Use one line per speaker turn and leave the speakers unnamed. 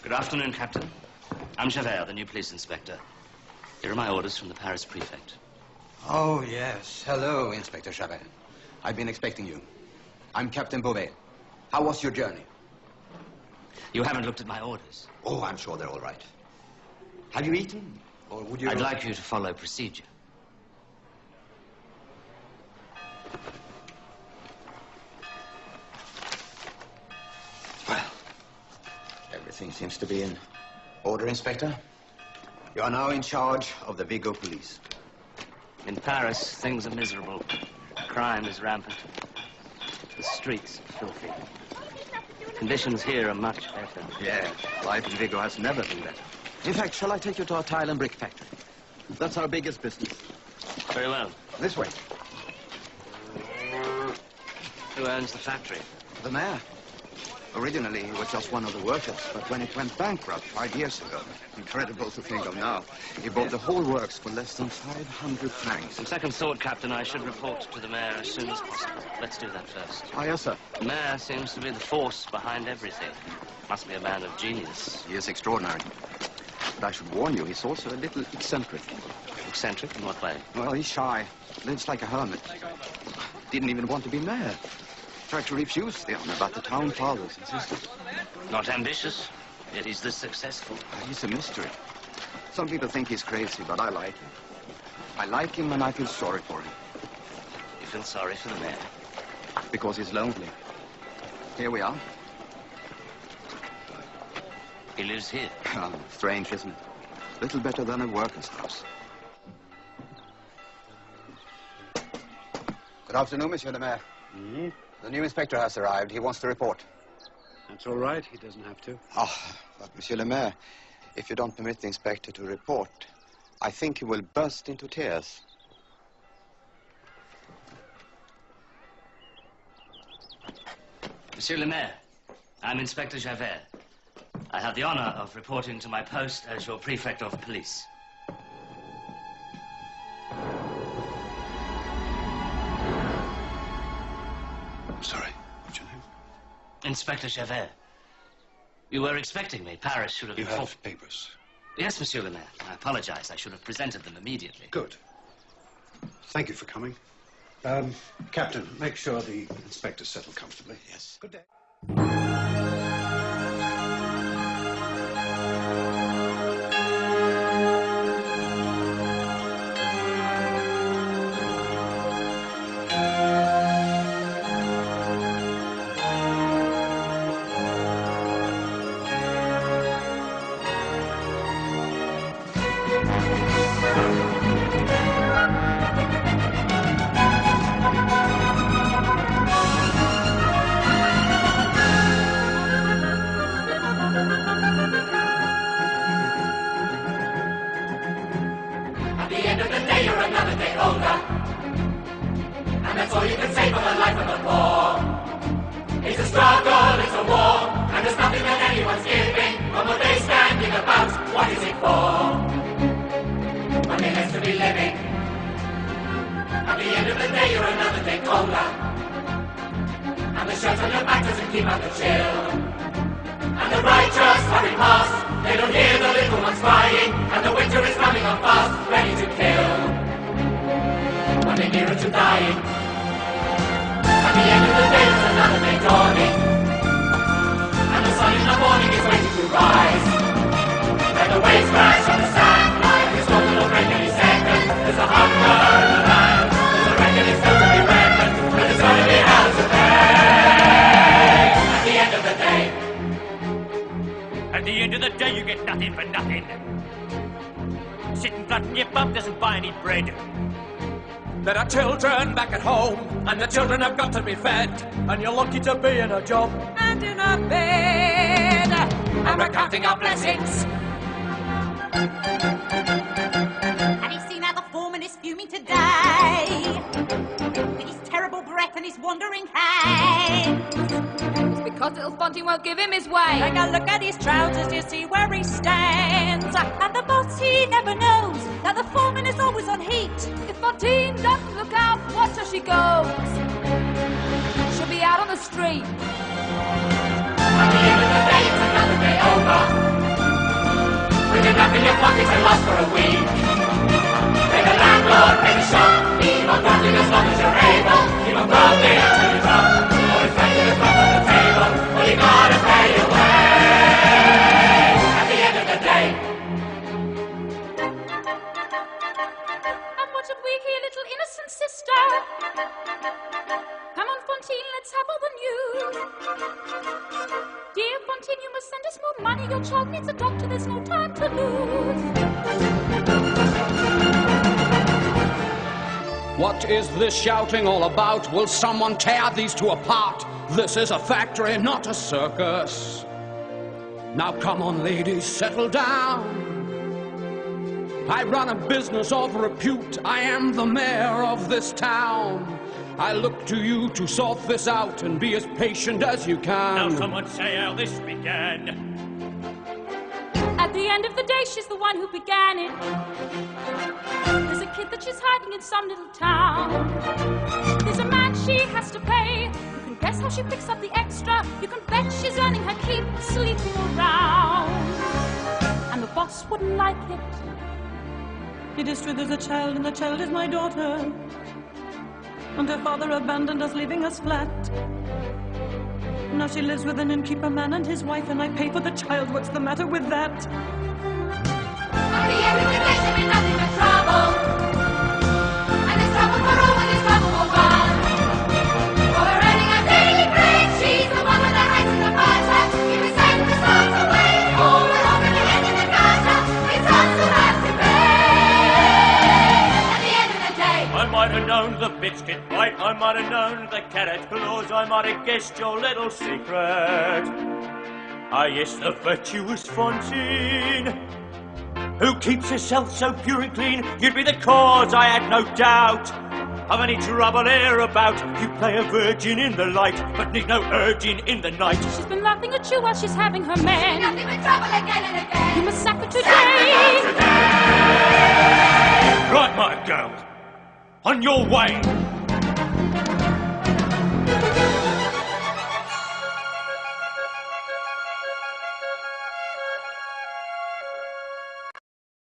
Good afternoon, Captain. I'm Javert, the new police inspector. Here are my orders from the Paris prefect.
Oh, yes. Hello, Inspector Javert. I've been expecting you. I'm Captain Beauvais. How was your journey?
You haven't looked at my orders.
Oh, I'm sure they're all right. Have you eaten? Or would you...
I'd like you to follow procedure.
Well, everything seems to be in order, Inspector. You are now in charge of the Vigo police.
In Paris, things are miserable. Crime is rampant. The streets are filthy. Conditions here are much better.
Yeah, life in Vigo has never been better. In fact, shall I take you to our tile and brick factory? That's our biggest business.
Very well.
This way.
Who owns the factory?
The mayor. Originally, he was just one of the workers, but when it went bankrupt 5 years ago, incredible to think of now, he bought the whole works for less than 500 francs.
On second thought, Captain, I should report to the mayor as soon as possible. Let's do that first.
Ah, yes, sir.
The mayor seems to be the force behind everything. Must be a man of genius.
He is extraordinary. But I should warn you, he's also a little eccentric.
Eccentric? In what way?
Well, he's shy, lives like a hermit. Didn't even want to be mayor. Tried to refuse the honor, but the town fathers insisted.
Not ambitious, yet he's this successful.
He's a mystery. Some people think he's crazy, but I like him. I like him and I feel sorry for him.
You feel sorry for the mayor?
Because he's lonely. Here we are.
He lives here.
Oh, strange, isn't it? Little better than a worker's house. Good afternoon, Monsieur le Maire.
Mm-hmm.
The new inspector has arrived. He wants to report.
That's all right. He doesn't have to.
Ah, but Monsieur le Maire, if you don't permit the inspector to report, I think he will burst into tears.
Monsieur le Maire, I'm Inspector Javert. I have the honor of reporting to my post as your prefect of police.
Sorry. What's your name?
Inspector Javert. You were expecting me. Paris should have...
You have papers.
Yes, Monsieur le Maire. I apologize. I should have presented them immediately.
Good. Thank you for coming. Captain, make sure the inspector's settled comfortably.
Yes.
Good day.
At the end of the day, you get nothing for nothing. Sitting flat in your bum doesn't buy any bread. There are children back at home, and the children have got to be fed. And you're lucky to be in a job and in a bed. And we're counting our blessings.
Have you seen how the foreman is fuming today? With his terrible breath and his wandering hands.
It's because little Fontaine won't give him his way.
Take a look at his trousers, you see where he stands. And the boss, he never knows that the foreman is always on heat.
If Fontaine doesn't look out, watch how she goes. She'll be out on the street.
At the end of the day, it's another day over. stuck in your pockets and lost for a week. Pay the landlord, pay the shop, keep on grunting as long as you're able. Keep on grunting till you drop, or in fact you're drop on the table. Well, you gotta pay your way at the end of the day.
And what have we here, little innocent sister? Come on, Fantine, let's have all the news. Dear Fantine, you must send us more money. Your child needs a doctor, there's no time to lose.
What is this shouting all about? Will someone tear these two apart? This is a factory, not a circus. Now come on, ladies, settle down. I run a business of repute. I am the mayor of this town. I look to you to sort this out and be as patient as you can.
Now someone say how this began.
At the end of the day, she's the one who began it. There's a kid that she's hiding in some little town. There's a man she has to pay. You can guess how she picks up the extra. You can bet she's earning her keep sleeping around. And the boss wouldn't like it. It is true there's a child, and the child is my daughter. And her father abandoned us, leaving us flat. Now she lives with an innkeeper man and his wife, and I pay for the child. What's the matter with that?
At the end of the day, she'll be nothing but trouble. And there's trouble for all, and there's trouble for one. For her earning her daily bread, she's the one with the hands in the butter. If we send the stars away, all we're all gonna get in the gutter. It's us who have to pay. At the end of the day,
I might have known the biscuit bite, I might have known the carrot claws, I might have guessed your little secret. Ah, yes, the virtuous Fantine, who keeps herself so pure and clean. You'd be the cause, I had no doubt, of any trouble here about. You play a virgin in the light, but need no urging in the night.
She's been laughing at you while she's having her man.
nothing but trouble again and again.
You must sack her today.
Right, my girl, on your way.